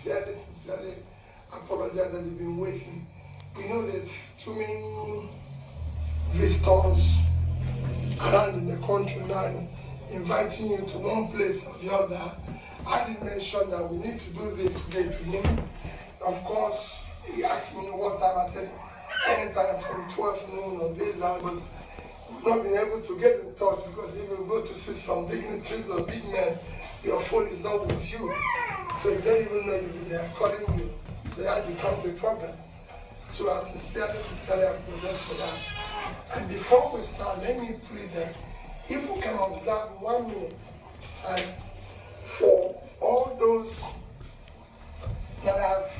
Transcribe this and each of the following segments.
sincerely apologize that you've been waiting. We know there's too many visitors around in the country now inviting you to one place or the other. I did mention that we need to do this today to him. Of course, he asked me what time. I said anytime from 12 noon or this hour, but we've not been able to get in touch because if you go to see some dignitaries or big men, your phone is not with you. So you don't even know if they are calling you. So that becomes a problem. So I sincerely apologize for that. And before we start, let me plead that if we can observe 1 minute for all those that have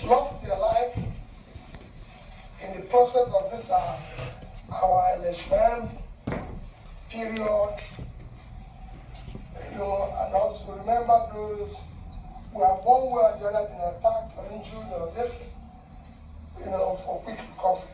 lost their life in the process of this our election period, and also remember those who have one way or the other been attacked or injured or this, for quick recovery.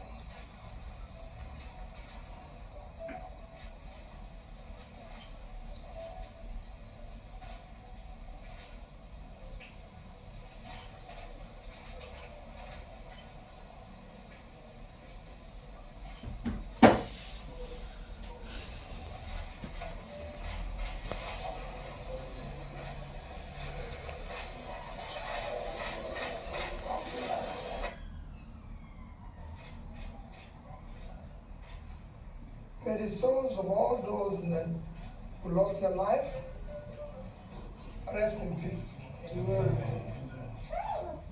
May the souls of all those who lost their life rest in peace. Amen.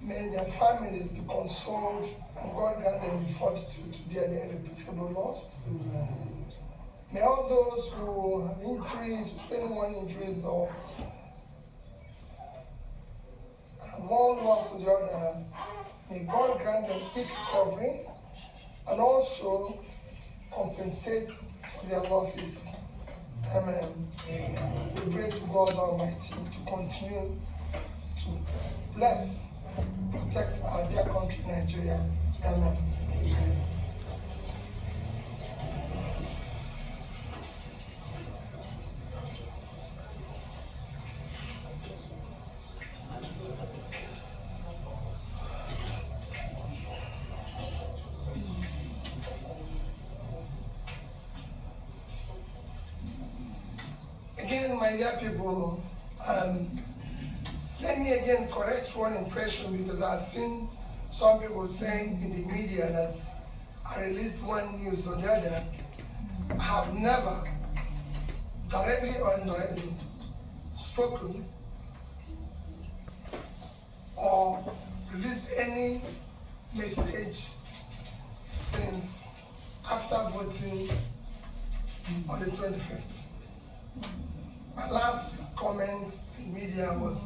May their families be consoled and God grant them the fortitude to bear the irreplaceable loss. Amen. May all those who have injuries, sustained one injuries, or have one loss or the other, may God grant them quick recovery and also compensate for their losses. Amen. We pray to God Almighty to continue to bless, protect our dear country, Nigeria. Amen. Again, my dear people, let me again correct one impression because I've seen some people saying in the media that I released one news or the other. I have never, directly or indirectly, spoken or released any message since after voting on the 25th. My last comment in media was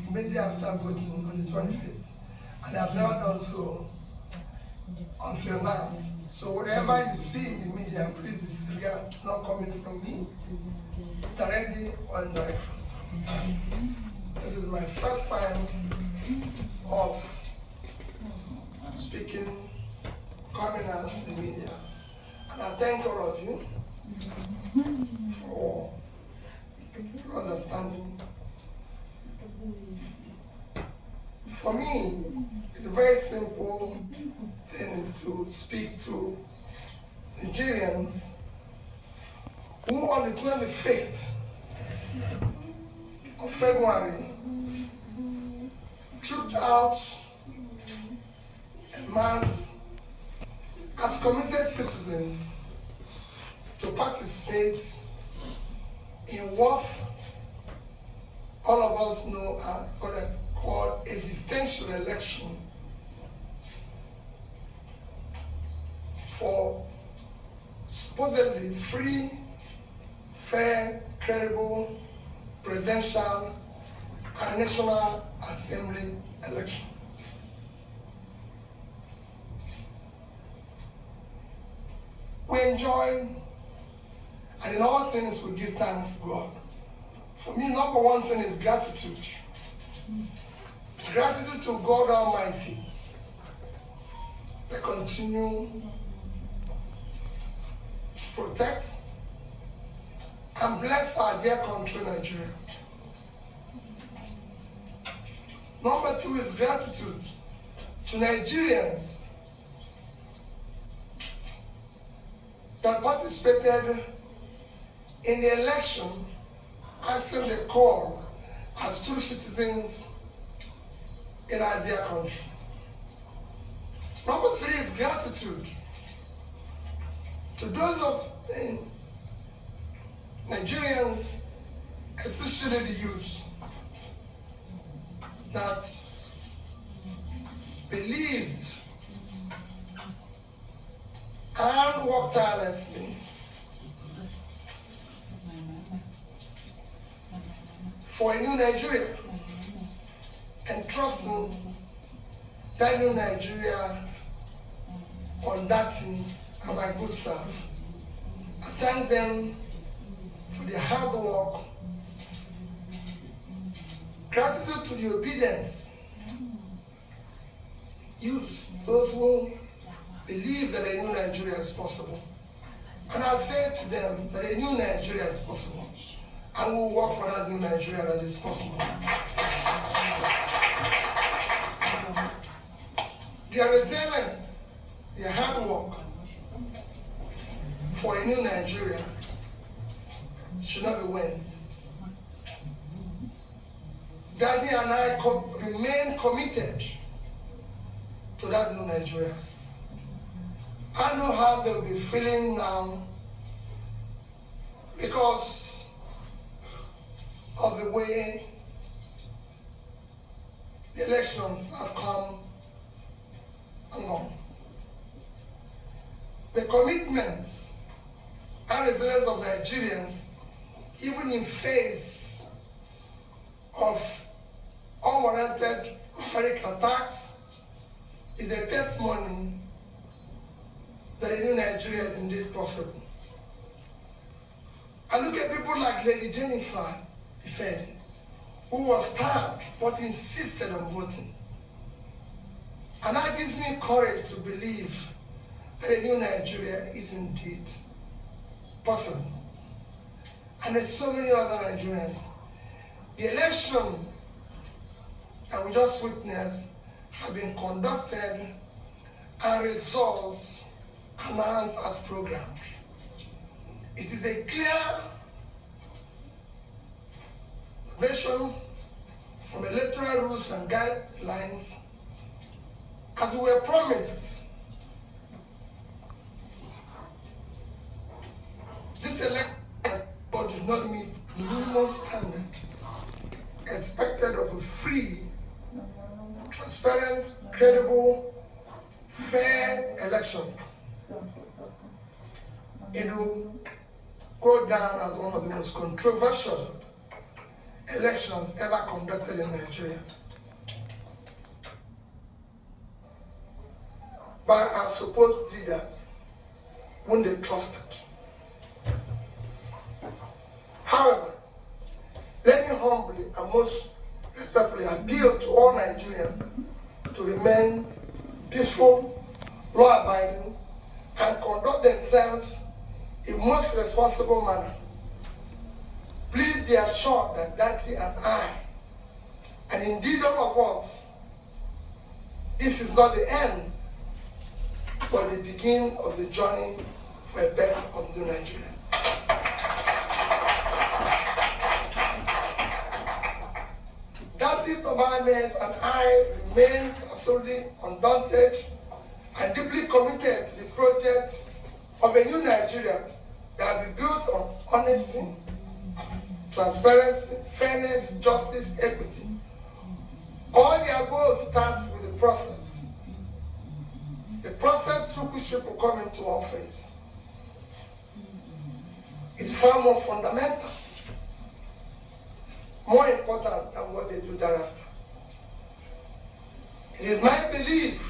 immediately after voting on the 25th, and I've never done so until now. So whatever you see in the media, please disregard. It's not coming from me, directly or indirectly. This is my first time of speaking, coming out in the media, and I thank all of you for understanding. For me, it's a very simple thing is to speak to Nigerians who on the 25th of February trooped out en masse as committed citizens to participate in what all of us know as what I call existential election for supposedly free, fair, credible, presidential, and National Assembly election. We enjoy, and in all things we give thanks to God. For me, number one thing is gratitude. Gratitude to God Almighty that continue to protect and bless our dear country, Nigeria. Number two is gratitude to Nigerians that participated in the election, answering the call as true citizens in our dear country. Number three is gratitude to those of Nigerians, especially the youth, that believed and worked tirelessly for a new Nigeria and trusting that new Nigeria on that thing and my good self. I thank them for their hard work, gratitude to the obedience youth, those who believe that a new Nigeria is possible. And I say to them that a new Nigeria is possible, and we'll work for that new Nigeria that is possible. Their resilience, their hard work for a new Nigeria should not be waned. Daddy and I remain committed to that new Nigeria. I know how they'll be feeling now because of the way the elections have come and gone. The commitment and resilience of Nigerians, even in face of unwarranted panic attacks, is a testimony that a new Nigeria is indeed possible. I look at people like Lady Jennifer Ifedi, who was stabbed but insisted on voting. And that gives me courage to believe that a new Nigeria is indeed possible. And there's so many other Nigerians. The election that we just witnessed have been conducted and results announced as programmed. It is a clear version from electoral rules and guidelines as we were promised. This election did not meet the minimum standard expected of a free, transparent, credible, fair election. It will go down as one of the most controversial elections ever conducted in Nigeria by our supposed leaders whom they trusted. However, let me humbly and most respectfully appeal to all Nigerians to remain peaceful, law-abiding, and conduct themselves in most responsible manner. Please be assured that Daddy and I, and indeed all of us, this is not the end, but the beginning of the journey for a better of new Nigeria. Daddy, Ahmed, and I remain absolutely undaunted and deeply committed to the project of a new Nigeria that will be built on honesty, transparency, fairness, justice, equity. All the above starts with the process. The process through which people come into office is far more fundamental, more important than what they do thereafter. It is my belief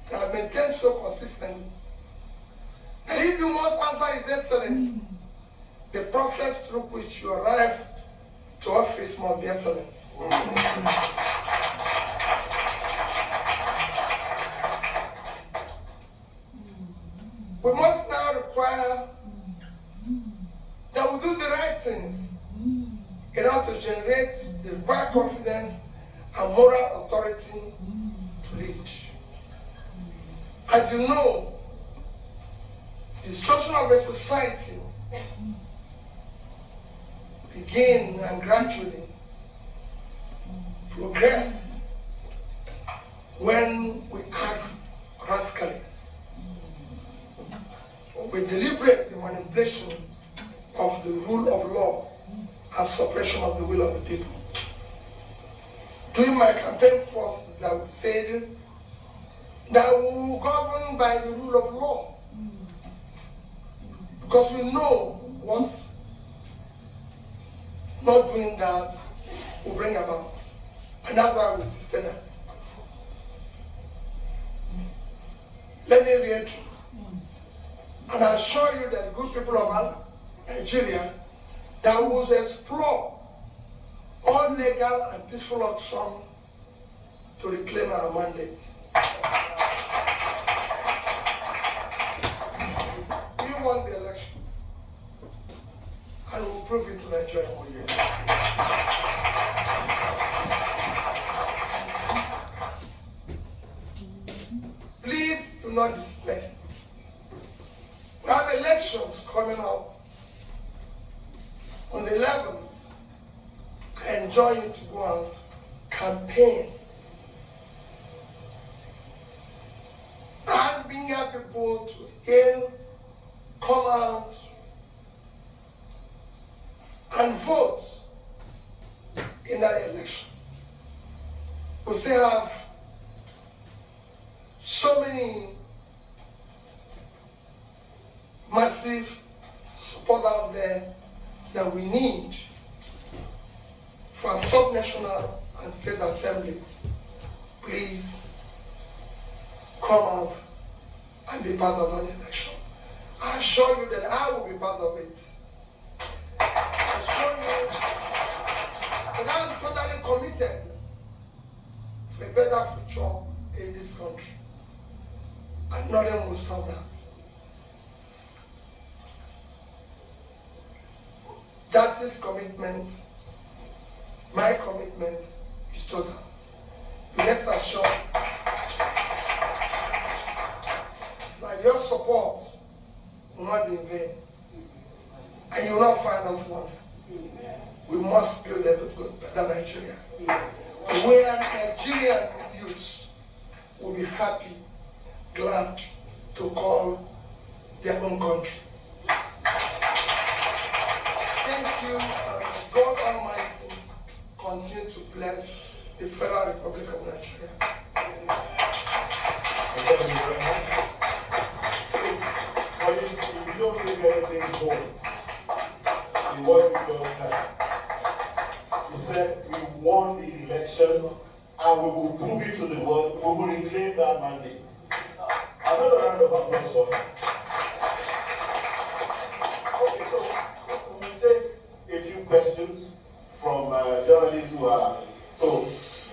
that I've maintained so consistently that if you must answer His Excellency, the process through which you arrive to office must be excellent. We must now require that we do the right things in order to generate the required confidence and moral authority to lead. As you know, the structure of a society begins and gradually progress when we act rascally, with deliberate manipulation of the rule of law and suppression of the will of the people. During my campaign posts, I said that we will govern by the rule of law, because we know what not doing that will bring about, and that's why we insisted that. Let me read, and I assure you that good people of Nigeria, that we will explore all legal and peaceful options to reclaim our mandate. We won the election, and we'll prove it to Nigeria one year. Please do not despair. We have elections coming up on the 11th. I enjoy you to go out, campaign, and bring your people to again come out and vote in that election. We still have so many massive support out there that we need for our sub-national and state assemblies. Please come out and be part of that election. I assure you that I will be part of it. I assure you that I'm totally committed for a better future in this country. And nothing will stop that. That is commitment. My commitment is total. Rest assured that your support will not be in vain. And you will not find us wanting. We must build a good, better Nigeria, where Nigerian youths will be happy, glad to call their own country. Thank you, and God Almighty continue to bless the Federal Republic of Nigeria. Thank you very much. So, if you don't take anything home, in what you just had, you said we won the election and we will prove it to the world, we will reclaim that mandate. Another round of applause for him. Okay, so we will take a few questions from journalists who are. So,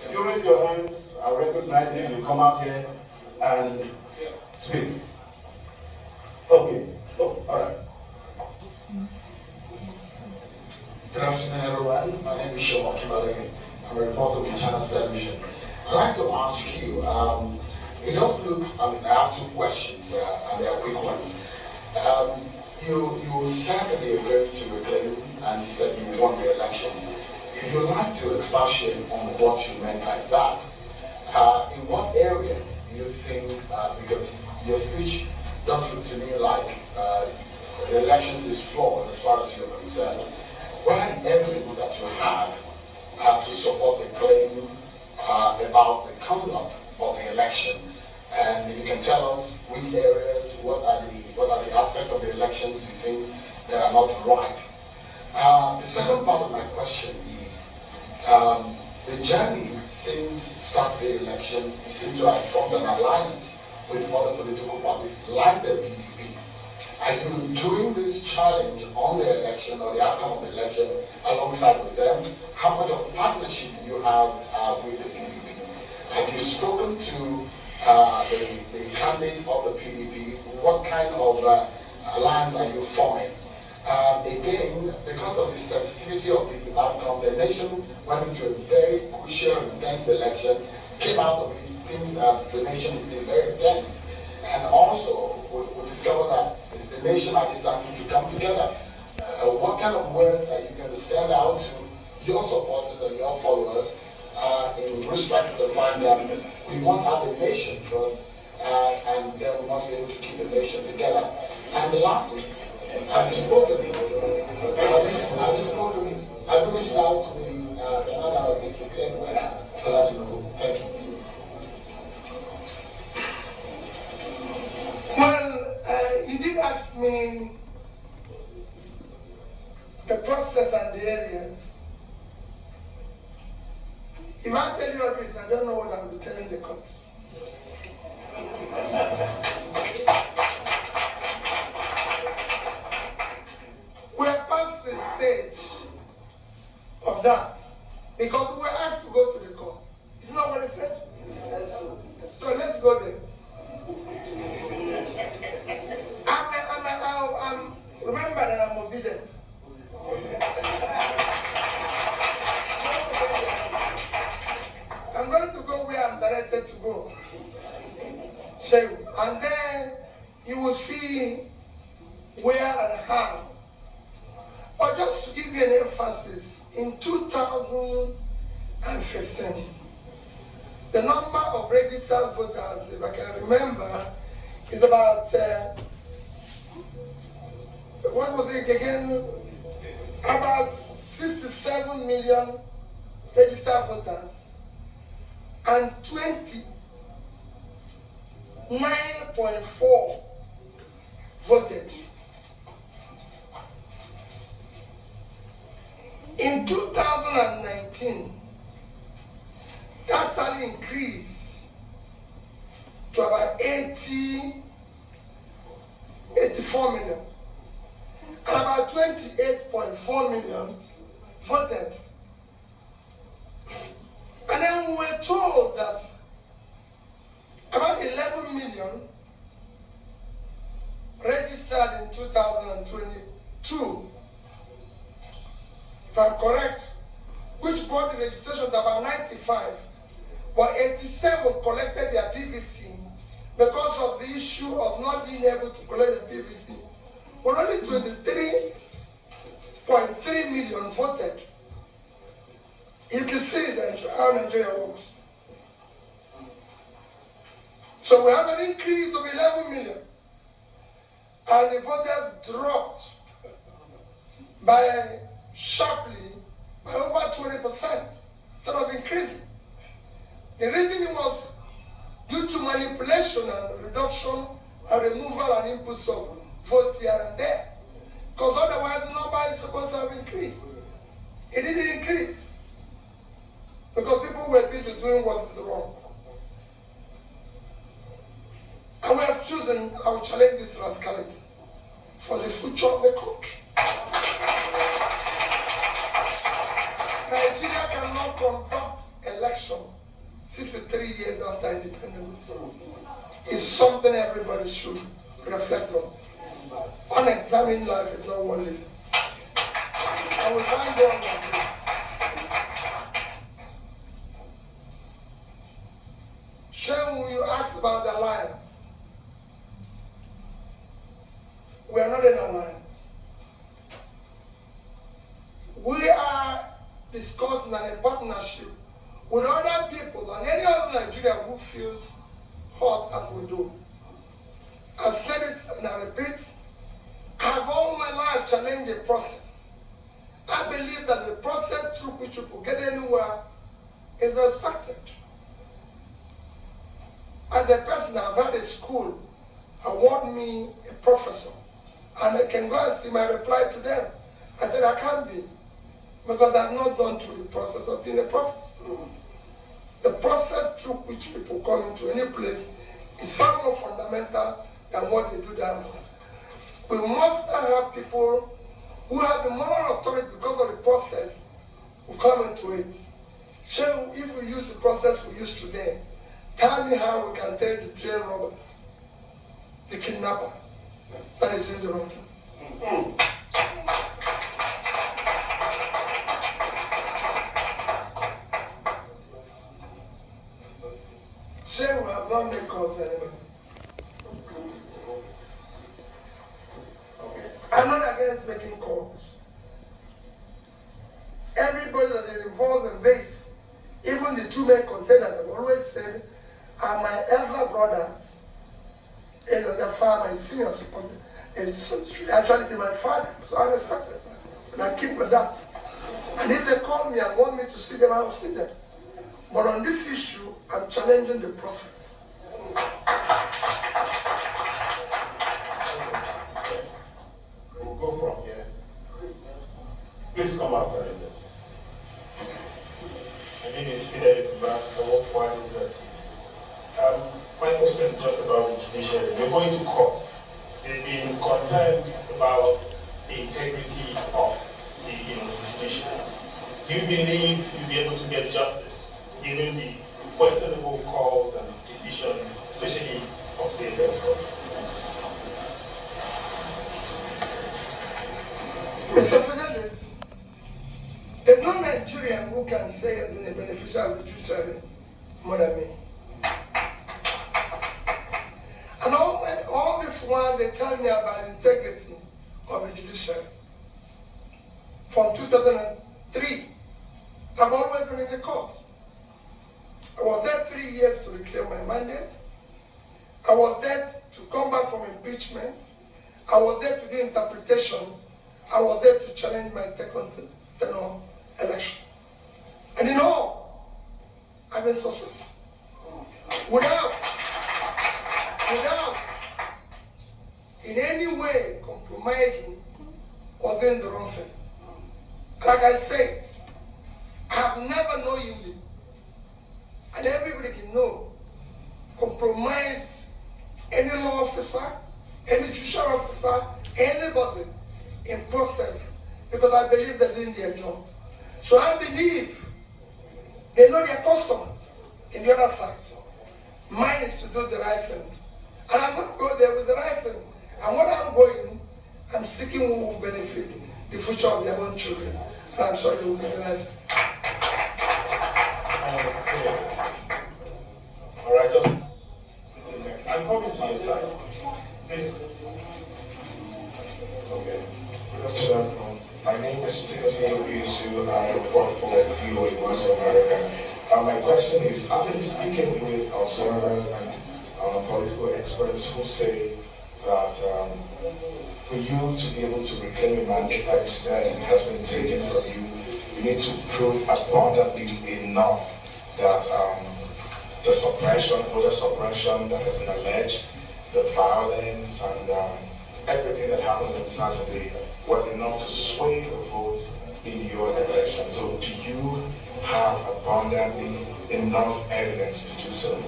if you raise your hands, I recognize you, you come out here and speak. Okay, oh, all right. Good afternoon, everyone. My name is Sean Kimberley. I'm a reporter with Channels Television. I'd like to ask you, it does look, I have two questions, and they are quick ones. You said that you're going to reclaim, and you said you won the election. If you'd like to expatiate on what you meant by that, in what areas do you think, because your speech does look to me like the elections is flawed as far as you're concerned. What are the evidence that you have to support the claim about the conduct of the election? And you can tell us which areas, what are the aspects of the elections you think that are not right. The second part of my question is, the journey since Saturday election, you seem to have formed an alliance with other political parties like the PDP. Are you doing this challenge on the election or the outcome of the election alongside with them? How much of a partnership do you have with the PDP? Have you spoken to the candidate of the PDP? What kind of alliance are you forming? Again, because of the sensitivity of the outcome, the nation went into a very crucial, intense election, came out of it, things that the nation is still very tense. And also, we discovered that the nation at this time needs to come together. What kind of words are you going to send out to your supporters and your followers in respect to the fact that we must have a nation first, and then we must be able to keep the nation together? And lastly, have you spoken? Have you spoken? Have you reached out to the man that was except so that's no. Thank you. Well, you did ask me the process and the areas. If I tell you all this, I don't know what I'll be telling the court. We are past the stage of that because we were asked to go to the court. Isn't that what it said? So let's go there. Remember that I'm obedient. I'm going to go where I'm directed to go. So, and then you will see where and how. But just to give you an emphasis, in 2015, the number of registered voters, if I can remember, is about, what was it again? About 67 million registered voters and 29.4 voted. In 2019, that tally increased to about 84 million. And about 28.4 million voted. And then we were told that about 11 million registered in 2022, if I'm correct, which got the registration to about 95, but 87 collected their PVC because of the issue of not being able to collect the PVC. But only 23.3 million voted. You can see that how Nigeria works. So we have an increase of 11 million, and the voters dropped by sharply by over 20% instead of increasing. The reason it was due to manipulation and reduction and removal and inputs of votes here and there. Because otherwise the number is supposed to have increased. It didn't increase. Because people were busy doing what is wrong. And we have chosen, I will challenge this rascality for the future of the country. Nigeria cannot conduct election 63 years after independence. It's something everybody should reflect on. Unexamined life is not worth living. I will thank God like this. Shem, you asked about the alliance. We are not in alliance. We are discussing a partnership with other people and any other Nigerian who feels hot as we do. I've said it and I repeat, I've all my life challenged the process. I believe that the process through which people get anywhere is respected. As a person, I've had a school award me a professor, and I can go and see my reply to them. I said, I can't be, because I've not gone through the process of being a professor. The process through which people come into any place is far more fundamental than what they do thereafter. We must have people who have the moral authority because of the process who come into it. So if we use the process we use today, tell me how we can tell the train robber, the kidnapper, that is in the wrong thing. Shame we have not made calls anyway. Okay. I'm not against making calls. Everybody that is involved in this, even the two main contenders, I've always said, are my elder brothers. And the father, my senior supporter, and actually be my father, so I respect it. And I keep with that. And if they call me and want me to see them, I will see them. But on this issue, I'm challenging the process. We'll go from here. Please come out, Challenger. My name is Peter Isbach. I work for Isaac. My question is just about the judiciary. We're going to court. There's been concerns about the integrity of the judiciary. Do you believe you'll be able to get justice given the questionable calls and decisions, especially of the defense court? Mr. Fernandez, there's no Nigerian who can say has been a beneficiary of the judiciary more than me. And all this while they tell me about integrity of the judiciary. From 2003, I've always been in the court. I was there 3 years to reclaim my mandate. I was there to come back from impeachment. I was there to do interpretation. I was there to challenge my second tenure election. And in all, I've been successful. Without in any way compromising or doing the wrong thing. Like I said, I have never knowingly, and everybody can know, compromise any law officer, any judicial officer, anybody in process, because I believe they're doing their job. So I believe they know their customers in the other side. Mine is to do the right thing. And I'm going to go there with the right thing. And when I'm going, I'm seeking who will benefit the future of their own children. So I'm sure they will do the right thing. All right, just sitting next. I'm coming to your side. Please. Okay. Good afternoon. My name is Stephen Izu. I report for VOA Voice of America. My question is, I've been speaking with observers and political experts who say that for you to be able to reclaim a mandate that you said has been taken from you, you need to prove abundantly enough that the suppression, voter suppression that has been alleged, the violence and everything that happened on Saturday was enough to sway the votes in your direction. So do you have abundantly enough evidence to do so?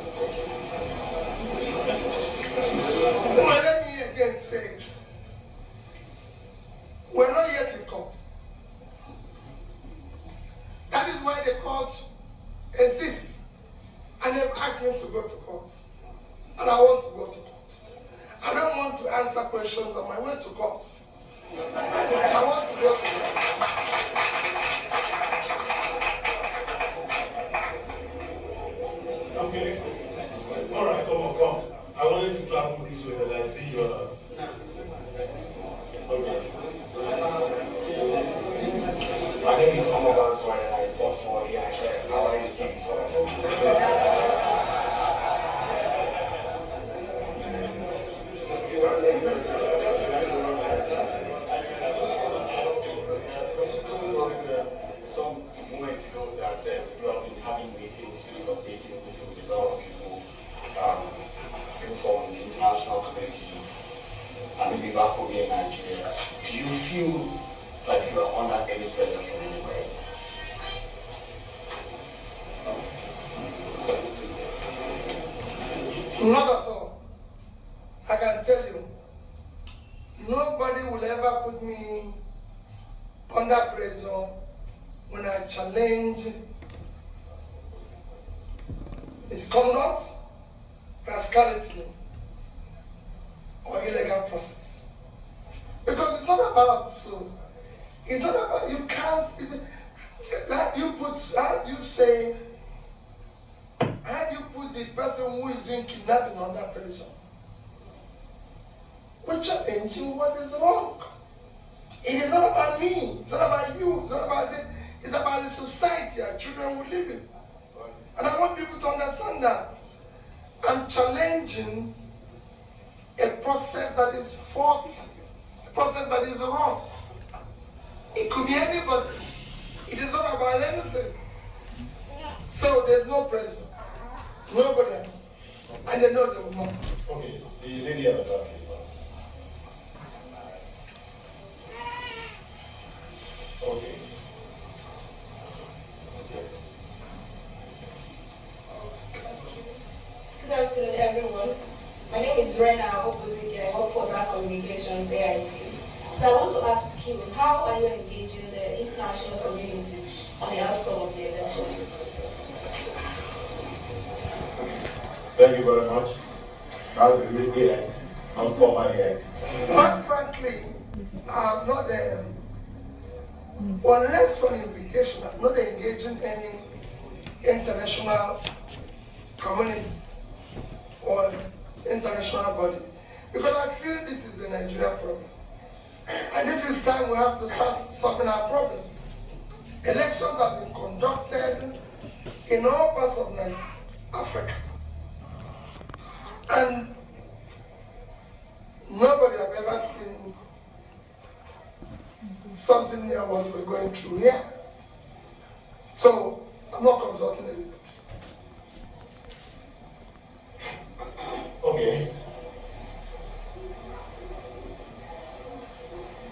Well, let me again say, we're not yet in court. That is why the court exists. And they've asked me to go to court. And I want to go to court. I don't want to answer questions on my way to court. I want to go to court. Okay. All right, come. I wanted to travel this way, but I see you are. Okay. My name is Omo Banswai and I report for the some moments ago that you have been having series of meetings with a lot of people, people from the international community, and maybe back home here in Nigeria. Do you feel like you are under any pressure from anywhere? Not at all. I can tell you, nobody will ever put me under pressure when I challenge misconduct, rascality, or illegal process. Because it's not about it's not about, you can't, like you put, how do you put the person who is doing kidnapping on that person. We're challenging what is wrong. It is not about me, it's not about you, it's not about this, it's about the society our children will live in. And I want people to understand that. I'm challenging a process that is faulty, a process that is wrong. It could be anybody. It is not about anything. So there's no pressure. Nobody. And they know they will not. Okay, the lady at the back. Okay. Good afternoon, everyone. My name is Rena Opposite. I work for Black Communications AIT. So I want to ask you, how are you engaging the international communities on the outcome of the election? Thank you very much. That was a great AIT. Not for my AIT. Quite frankly, I'm not unless on invitation, I'm not engaging any international community or international body. Because I feel this is the Nigeria problem. And it is time we have to start solving our problems. Elections have been conducted in all parts of Africa. And nobody have ever seen something near what we're going through here. So I'm not consulting anybody. Okay.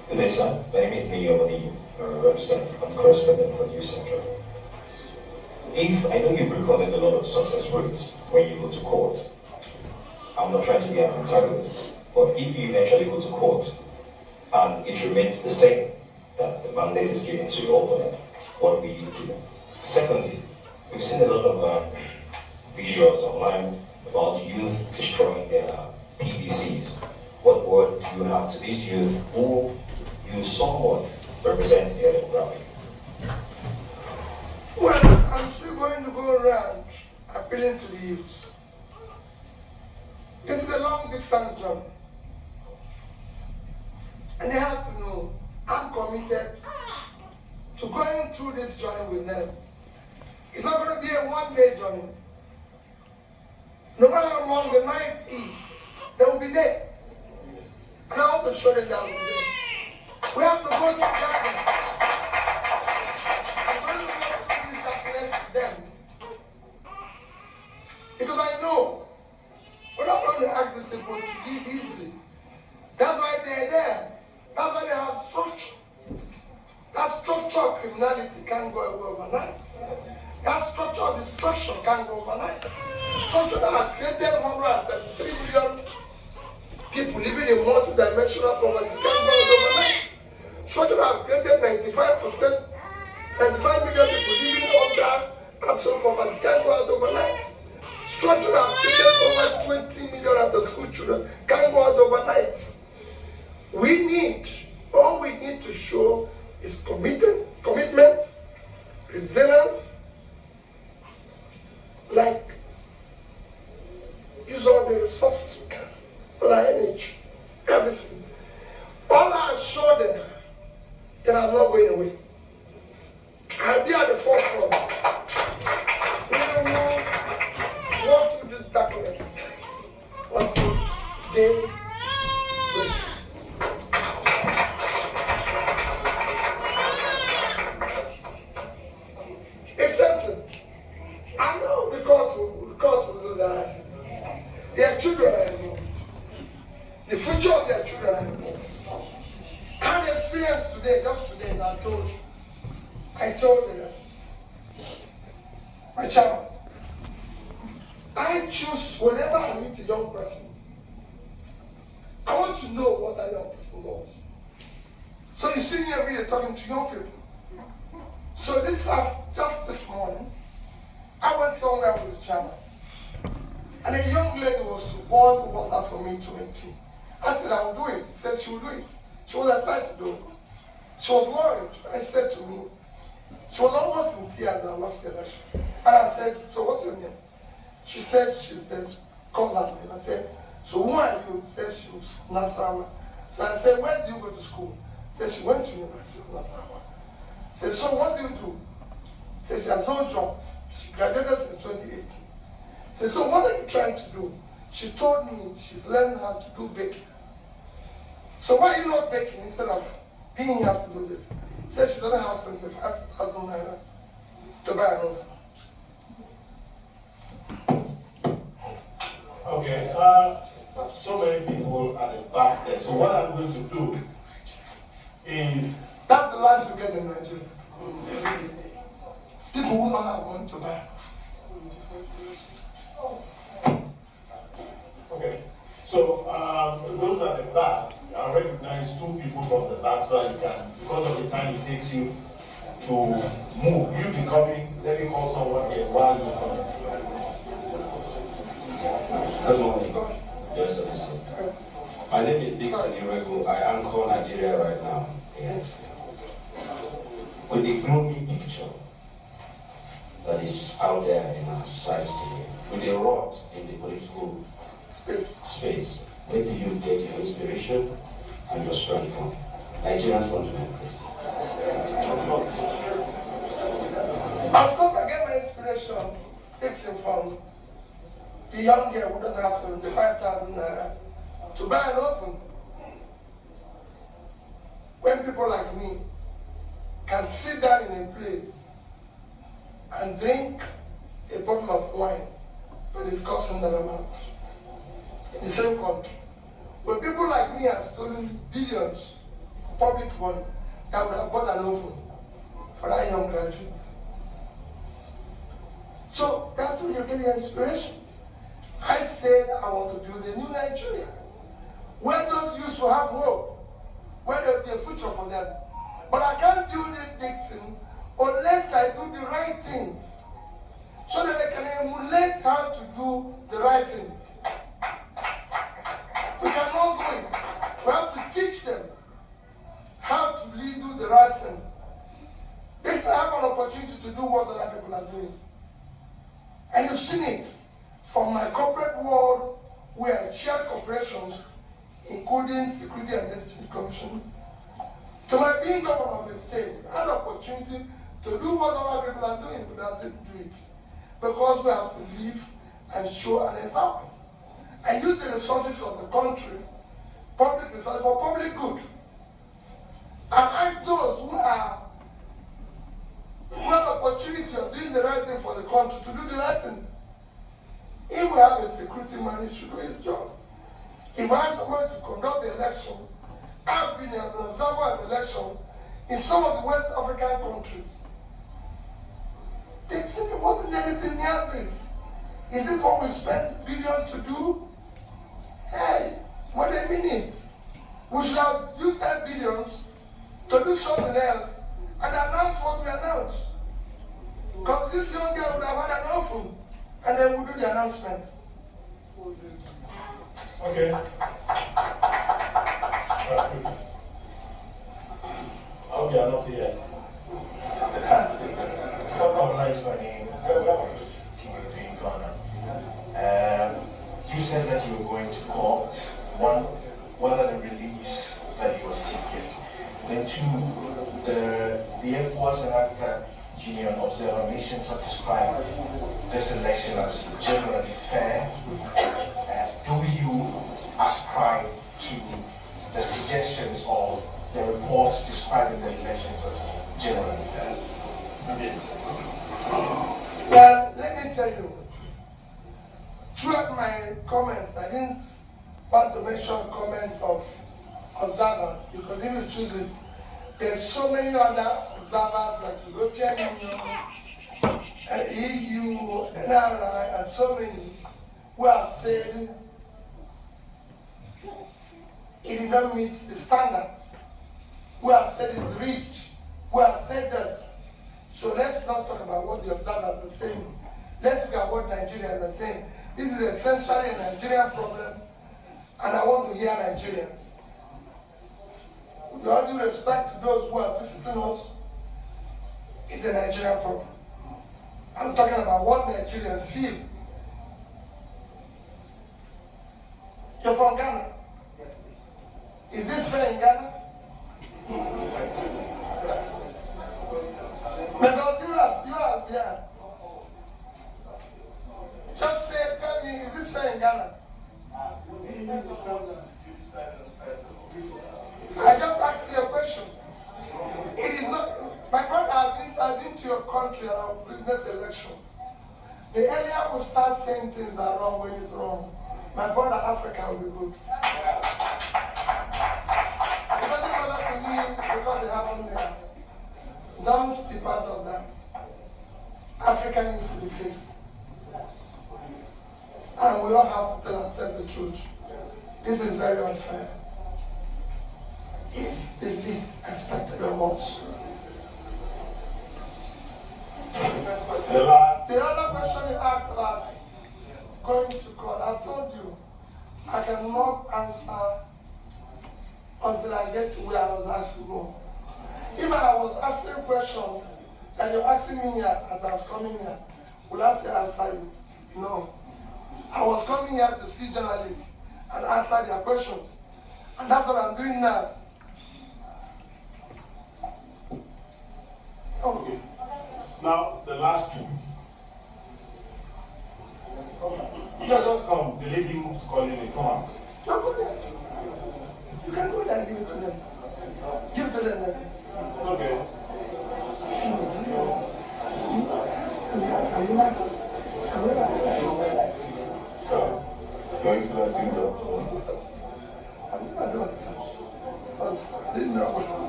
Good day, sir. My name is Niyomani, I'm correspondent for News Central. If I know you've recorded a lot of success rates when you go to court, I'm not trying to be an antagonist, but if you eventually go to court and it remains the same, that the mandate is given to your opponent, what will you do? Secondly, we've seen a lot of visuals online about youth destroying their PVCs. What word do you have to these youth who you somewhat represent their demographic? Well, I'm still going to go around appealing to the youth. This is a long distance journey. And they have to know I'm committed to going through this journey with them. It's not going to be a one-day journey. No matter how long the night is, they will be there. And I want to show them that we will be there. We have to go together. I'm going to go through this happiness with them. Because I know we're not going to ask these people to give easily. That's why they're there. That's why they have structure. That structure of criminality can't go away overnight. That structure of destruction can't go overnight. Structure that has created 133 million people living in multi-dimensional poverty can't go away overnight. Structure that has created 95 million people living under absolute poverty can't go out overnight. Structure that has created over 20 million after-school children can't go out overnight. All we need to show is commitment, resilience, like use all the resources we can, all our energy, everything. All I assure them that I'm not going away. I'll be at the forefront. We will walk through this darkness until day breaks. I know the court will do that. Their children are involved. The future of their children are involved. I had an experience today, just today, and I told my chairman, I choose whenever I meet a young person, I want to know what that young person knows. So you see me every day talking to young people. So just this morning, I went somewhere with the chairman, and a young lady was to boil the water for me to make tea. I said, I will do it. He said she will do it. She was excited to do it. She was worried. I said to me, she was almost in tears and I lost the election. And I said, so what's your name? She said she says, call that name. I said, so who are you? She said she was Nasarawa. So I said, where do you go to school? She said she went to University of Nasarawa. I said, so what do you do? She said she has no job. She graduated since 2018. I said, so what are you trying to do? She told me she's learned how to do baking. So why are you not baking instead of being here to do this? She said she doesn't have 75,000 naira to buy an oven. Okay, so many people at the back there. So what I'm going to do is... That's the life you get in Nigeria. People who don't have money to buy. Okay, so those at the back, I recognize two people from the back so that you can, because of the time it takes you to move. You be coming, let me call someone here while you're coming. Good morning. Yes, sir. My name is Dixon Irego. I anchor Nigeria right now. Yeah. With the gloomy picture that is out there in our society, with the rot in the political space, where do you get your inspiration and your strength from? Nigerians want to know, please. Of course, I get my inspiration fixing from the young girl who doesn't have 75,000 naira to buy an oven. When people like me can sit down in a place and drink a bottle of wine, but it's costing them amount in the same country. When people like me have stolen billions of public money that would have bought an oven for that young graduate. So that's where you get your inspiration. I said I want to build a new Nigeria, where those youths will have hope, where there will be a future for them. But I can't do this, Dixon, unless I do the right things, so that I can emulate how to do the right things. We cannot do it. We have to teach them how to really do the right thing. Dixon, I have an opportunity to do what other people are doing. And you've seen it from my corporate world, where I chaired corporations, including Security and Exchange Commission, to my being governor of the state. I had the opportunity to do what other people are doing, but I didn't do it. Because we have to live and show an example. And use the resources of the country, public resources, for public good. And ask those who have the opportunity of doing the right thing for the country to do the right thing. If we have a security man, he should do his job. If I have someone to conduct the election, I've been an observer of election in some of the West African countries. Dixon, it wasn't anything near this. Is this what we spent billions to do? Hey, what a minute. We should have used that billions to do something else and announce what we announced. Because this young girl would have had an oven, and then we'll do the announcement. Okay. I hope you are not here. Welcome, nice my name is TV3 Ghana. You said that you were going to court. One, whether the release that you were seeking. Then two, the ECOWAS and Africa Union Observer Nations have described this election as generally fair. Do you ascribe to the suggestions of the reports describing the elections as generally fair? Well, let me tell you, throughout my comments, I didn't want to mention comments of observers, because if you choose it, there's so many other observers like European Union, EU, NRI, and so many who have said it did not meet the standards, who have said it's rigged, who have said that. So let's not talk about what the observers are saying. Let's look at what Nigerians are saying. This is essentially a Nigerian problem, and I want to hear Nigerians. With all due respect to those who are visiting us, it's a Nigerian problem. I'm talking about what Nigerians feel You're from Ghana. Is this fair in Ghana? Because you have, yeah. Just say, tell me, is this fair in Ghana? I just asked you a question. It is not. My brother, I've been to your country and our business election. The earlier we start saying things are wrong when it's wrong, my brother, Africa will be good. It doesn't matter to me because they happen there. Don't be part of that. Africa needs to be fixed. And we all have to tell ourselves the truth. This is very unfair. It's the least expected of us. The other question you asked about going to court, I told you I cannot answer until I get to where I was asked to go. If I was asking a question that you're asking me here as I was coming here, will I still answer you? No. I was coming here to see journalists and answer their questions. And that's what I'm doing now. Okay. Now, the last two. Just come. The lady who's calling me, come out. No, go there. You can go there and give it to them. Give it to them then. Okay. Your Excellency,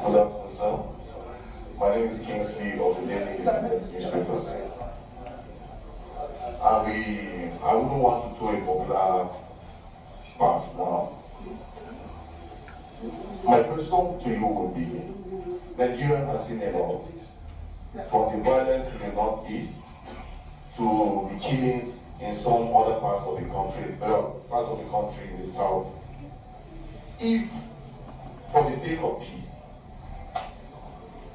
hello, sir. My name is Kingsley of the Daily Newspapers. I wouldn't want to throw a popular part now. My question to you would be, Nigeria has seen a lot. From the violence in the northeast to the killings in some other parts of the country, in the south. If, for the sake of peace,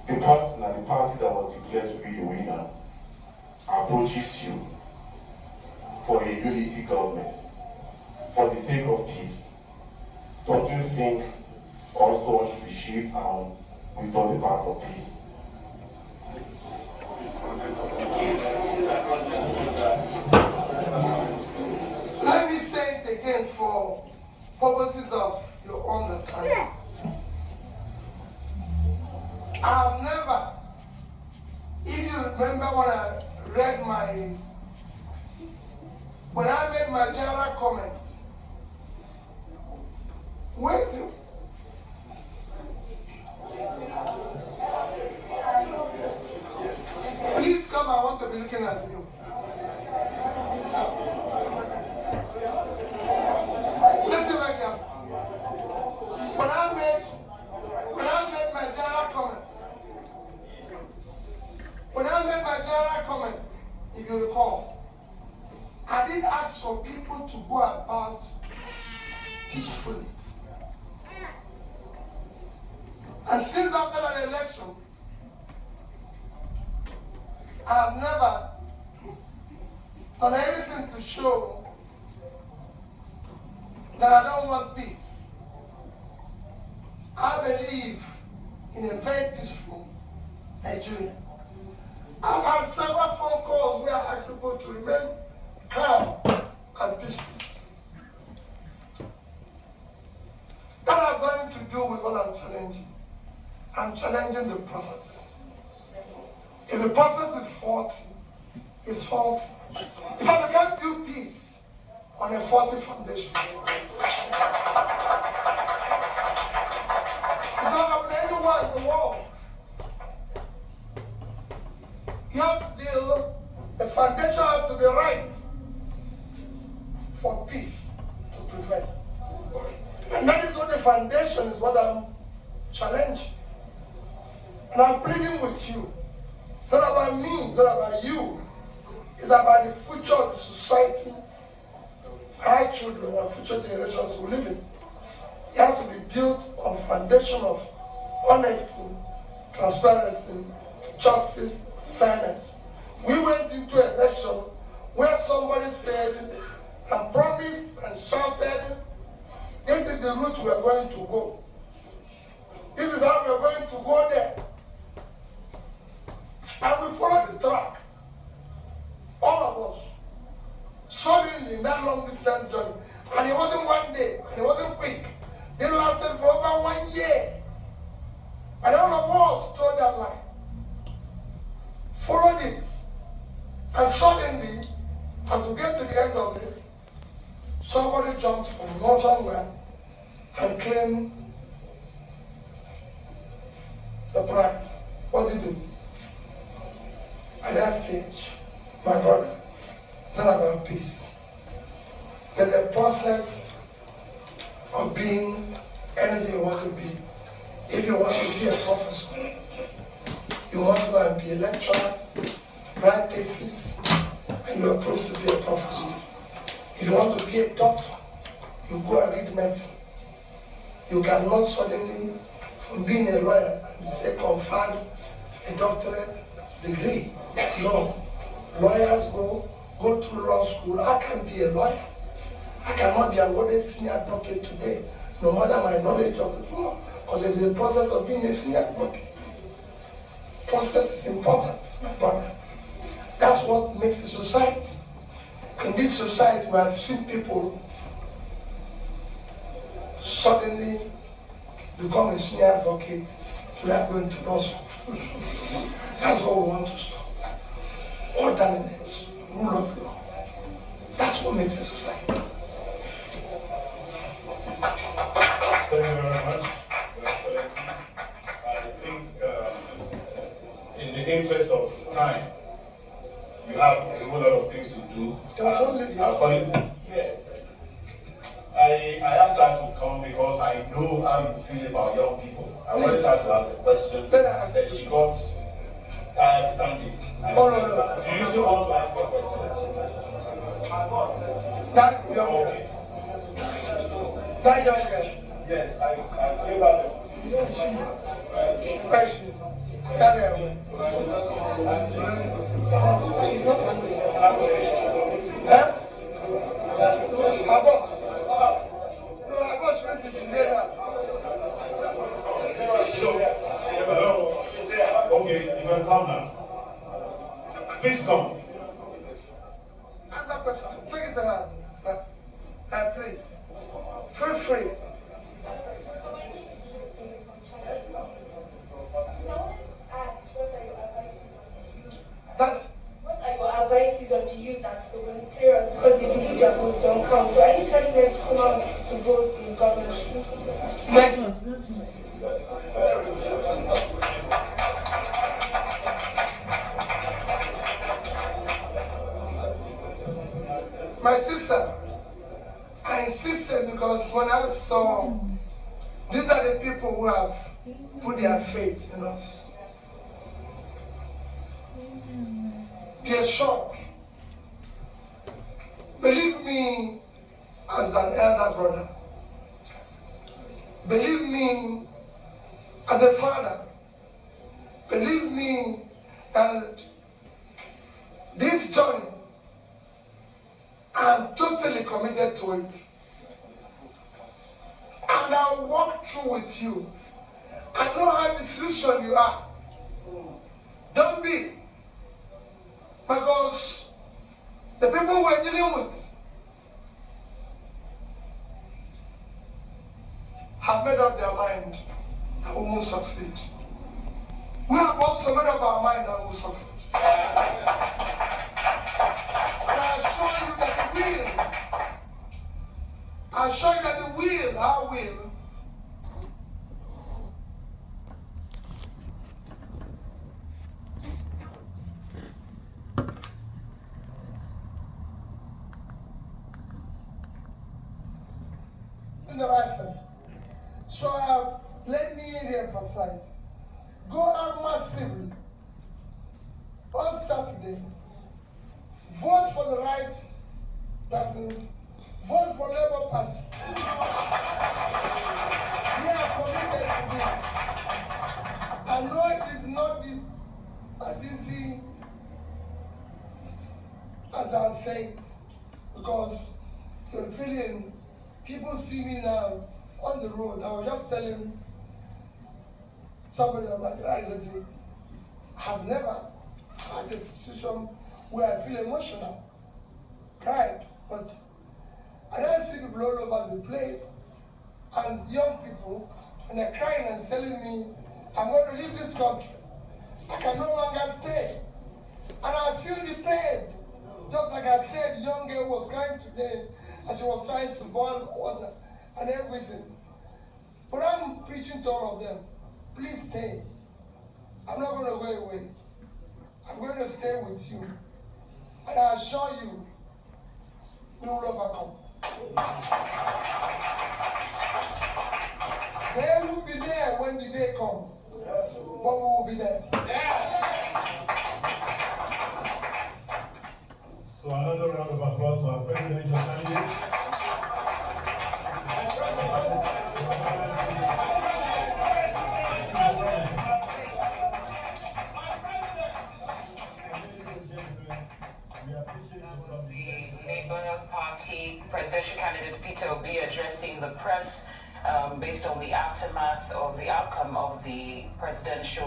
the person and the party that was declared to be the winner approaches you for a unity government, for the sake of peace, don't you think also should be shaped and we done the path of peace? Let me say it again for purposes of your understanding. I've never, if you remember when I made my general comments, where's you? Please come, I want to be looking at you. Listen back here. When I made my general comment, if you recall, I did ask for people to go about peacefully. And since after that election, I have never done anything to show that I don't want peace. I believe in a very peaceful Nigeria. I've had several phone calls where I asked people to remain calm and peaceful. That has nothing to do with what I'm challenging. I'm challenging the process. If the process is faulty, it's faulty. If I can't do peace on a faulty foundation, it's not happening anywhere in the world. You have to deal, the foundation has to be right for peace to prevail. And that is what the foundation is, what I'm challenging. And I'm pleading with you. It's not about me, it's not about you. It's about the future of the society, our children and future generations who live in. It has to be built on a foundation of honesty, transparency, justice, fairness. We went into an election where somebody said and promised and shouted is the route we are going to go. This is how we are going to go there. And we follow the track. All of us. Suddenly, in that long distance journey, and it wasn't one day, and it wasn't quick. It lasted for over 1 year. And all of us told that line. Followed it. And suddenly, as we get to the end of it, somebody jumped from somewhere and claimed the prize. What did he do? At that stage, my brother, it's not about peace. There's a process of being anything you want to be. If you want to be a professor, you want to go and be a lecturer, write thesis, and you're approved to be a professor. If you want to be a doctor, you go and read medicine. You cannot suddenly, from being a lawyer, and say confer a doctorate degree. No. Lawyers go through law school. I can be a lawyer. I cannot be awarded senior advocate today, no matter my knowledge of the law, because it is a process of being a senior advocate. Process is important, my brother. That's what makes a society. In this society, we have seen people suddenly become a senior advocate without going to law school. That's what we want to stop. Orderliness, rule of law. That's what makes a society. Thank you very much, Your Excellency. I think in the interest of time, you have a whole lot of things to do. Yes. I asked her to come because I know how you feel about young people. I wanted her to ask a question that she got tired standing. No. Do you still want to ask a question? That young girl. Okay. That young girl. Yes, I gave her the Question. Stand there. Huh? Abba. No, I was ready to hear that. Hello. Okay, you can come now. Please come. Answer question. Take it to her, sir. Please. Feel free. What are your advices on the youth that the volunteers, because they believe their votes don't count? So are you telling them to come out to vote in government? My sister, I insisted because when I saw these are the people who have put their faith in us. They're shocked. Believe me, as an elder brother. Believe me, as a father. Believe me, that this journey, I'm totally committed to it. And I'll walk through with you. I know how disillusioned you are. Don't be. Because the people we're dealing with have made up their mind that we won't succeed. We have also made up our mind that we will succeed. And I assure you that the will, our will, in the right thing. So let me re-emphasize. Go out massively on Saturday. Vote for the right persons. Vote for Labour Party. We are committed to this. I know it is not as easy as I say it, because you're feeling, people see me now on the road, I was just telling somebody on my right that I've never had a situation where I feel emotional, cried, but I don't see people all over the place and young people, and they're crying and telling me, I'm going to leave this country. I can no longer stay. And I feel the pain. Just like I said, the young girl was crying today as she was trying to boil water and everything. But I'm preaching to all of them, please stay. I'm not going to go away. I'm going to stay with you. And I assure you, we will overcome. They will be there when the day comes, but we will be there. So another round of applause for our presidential candidate. The Labour Party presidential candidate Peter Obi addressing the press based on the aftermath of the outcome of the presidential